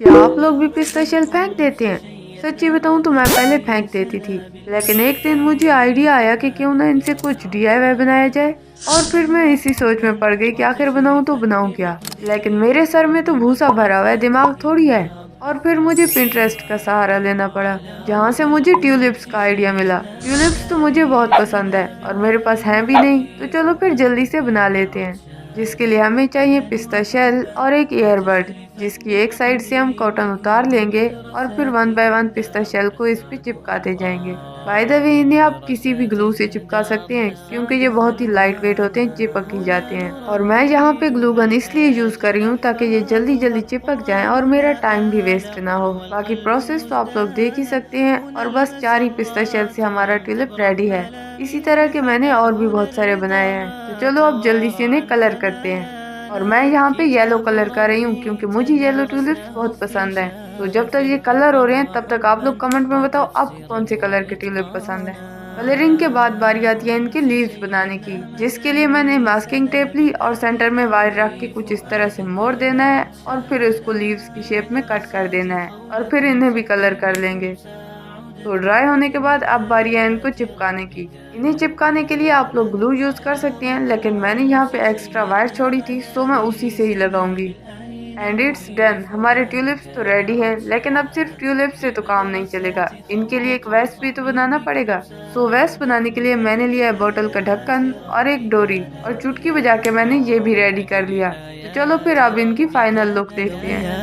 क्या आप लोग भी पिस्ता शेल फेंक देते हैं? सच्ची बताऊं तो मैं पहले फेंक देती थी, लेकिन एक दिन मुझे आइडिया आया कि क्यों ना इनसे कुछ डीआईवाई बनाया जाए। और फिर मैं इसी सोच में पड़ गई कि आखिर बनाऊं तो बनाऊं क्या। लेकिन मेरे सर में तो भूसा भरा हुआ है, दिमाग थोड़ी है। और फिर मुझे पिंटरेस्ट का सहारा लेना पड़ा, जहाँ से मुझे ट्यूलिप्स का आइडिया मिला। ट्यूलिप्स तो मुझे बहुत पसंद है और मेरे पास हैं भी नहीं, तो चलो फिर जल्दी से बना लेते हैं। जिसके लिए हमें चाहिए पिस्ता शेल और एक ईयरबड, जिसकी एक साइड से हम कॉटन उतार लेंगे और फिर वन बाय वन पिस्ता शेल को इस पे चिपकाते जाएंगे। बाय द वे, इन्हें आप किसी भी ग्लू से चिपका सकते हैं, क्योंकि ये बहुत ही लाइट वेट होते हैं, चिपक ही जाते हैं। और मैं यहाँ पे ग्लू गन इसलिए यूज कर रही हूँ ताकि ये जल्दी जल्दी चिपक जाए और मेरा टाइम भी वेस्ट ना हो। बाकी प्रोसेस तो आप लोग देख ही सकते हैं। और बस 4 ही पिस्ता शेल से हमारा ट्यूलिप रेडी है। इसी तरह के मैंने और भी बहुत सारे बनाए हैं, तो चलो अब जल्दी से इन्हें कलर करते हैं। और मैं यहाँ पे येलो कलर कर रही हूँ, क्योंकि मुझे येलो ट्यूलिप्स बहुत पसंद है। तो जब तक ये कलर हो रहे हैं तब तक आप लोग कमेंट में बताओ आपको कौन से कलर के ट्यूलिप पसंद है। कलरिंग के बाद बारी आती है इनके लीव्स बनाने की, जिसके लिए मैंने मास्किंग टेप ली और सेंटर में वायर रख के कुछ इस तरह से मोड़ देना है और फिर इसको लीव्स की शेप में कट कर देना है और फिर इन्हें भी कलर कर लेंगे। तो ड्राई होने के बाद अब बारी है इनको चिपकाने की। इन्हें चिपकाने के लिए आप लोग ग्लू यूज कर सकते हैं, लेकिन मैंने यहाँ पे एक्स्ट्रा वायर छोड़ी थी, सो मैं उसी से ही लगाऊंगी। And it's done. हमारे ट्यूलिप्स तो रेडी हैं, लेकिन अब सिर्फ ट्यूलिप्स से तो काम नहीं चलेगा, इनके लिए एक वेस्ट भी तो बनाना पड़ेगा। सो वेस्ट बनाने के लिए मैंने लिया है बोतल का ढक्कन और एक डोरी, और चुटकी बजा के मैंने ये भी रेडी कर लिया। तो चलो फिर अब इनकी फाइनल लुक देखते हैं।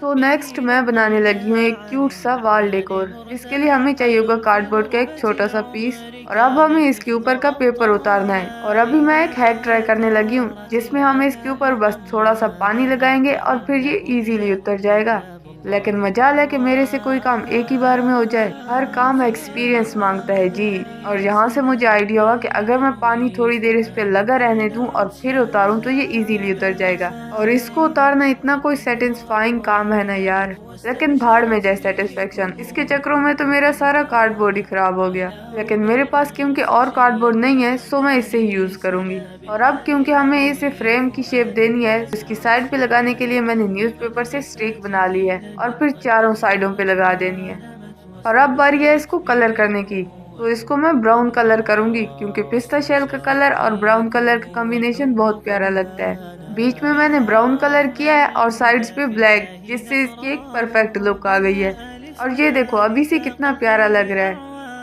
तो नेक्स्ट मैं बनाने लगी हूँ एक क्यूट सा वॉल डेकोर। इसके लिए हमें चाहिए होगा कार्डबोर्ड का एक छोटा सा पीस, और अब हमें इसके ऊपर का पेपर उतारना है। और अभी मैं एक हैक ट्राई करने लगी हूँ, जिसमें हम इसके ऊपर बस थोड़ा सा पानी लगाएंगे और फिर ये इजीली उतर जाएगा। लेकिन मजाल है कि मेरे से कोई काम एक ही बार में हो जाए, हर काम एक्सपीरियंस मांगता है जी। और यहाँ से मुझे आइडिया हुआ कि अगर मैं पानी थोड़ी देर इस पे लगा रहने दूं और फिर उतारूं तो ये इजीली उतर जाएगा। और इसको उतारना इतना कोई सेटिस्फाइंग काम है ना यार, लेकिन भाड़ में जाए सेटिस्फेक्शन। इसके चक्रों में तो मेरा सारा कार्डबोर्ड ही खराब हो गया, लेकिन मेरे पास क्योंकि और कार्डबोर्ड नहीं है, सो मैं इसे ही यूज करूंगी। और अब क्योंकि हमें इसे फ्रेम की शेप देनी है, इसकी साइड पे लगाने के लिए मैंने न्यूज़पेपर से स्टिक बना ली है और फिर चारों साइडों पे लगा देनी है। और अब बारी है इसको कलर करने की। तो इसको मैं ब्राउन कलर करूंगी, क्योंकि पिस्ता शेल का कलर और ब्राउन कलर का कॉम्बिनेशन बहुत प्यारा लगता है। बीच में मैंने ब्राउन कलर किया है और साइड्स पे ब्लैक, जिससे इसकी एक परफेक्ट लुक आ गई है। और ये देखो अभी से कितना प्यारा लग रहा है।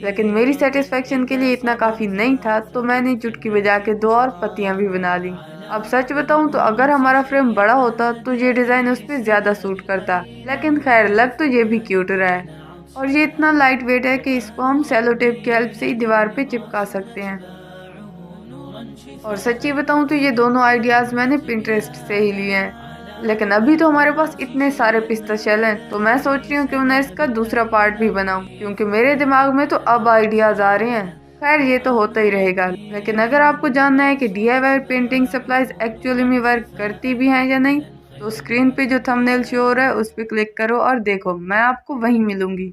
लेकिन मेरी सेटिस्फेक्शन के लिए इतना काफी नहीं था, तो मैंने चुटकी बजा के 2 और पत्तियां भी बना ली। अब सच बताऊं तो अगर हमारा फ्रेम बड़ा होता तो ये डिजाइन उस पर ज्यादा सूट करता, लेकिन खैर लग तो ये भी क्यूट रहा है। और ये इतना लाइट वेट है कि इसको हम सेलो टेप की हेल्प से ही दीवार पे चिपका सकते हैं। और सच्ची बताऊं तो ये दोनों आइडियाज मैंने पिंटरेस्ट से ही लिए हैं। लेकिन अभी तो हमारे पास इतने सारे पिस्ता शेल हैं, तो मैं सोच रही हूँ क्यों ना इसका दूसरा पार्ट भी बनाऊं, क्योंकि मेरे दिमाग में तो अब आइडियाज आ रहे हैं। खैर ये तो होता ही रहेगा, लेकिन अगर आपको जानना है कि डीआईवाई पेंटिंग सप्लाईज एक्चुअली में वर्क करती भी हैं या नहीं, तो स्क्रीन पे जो थंबनेल शो हो रहा है उस पर क्लिक करो और देखो, मैं आपको वहीं मिलूंगी।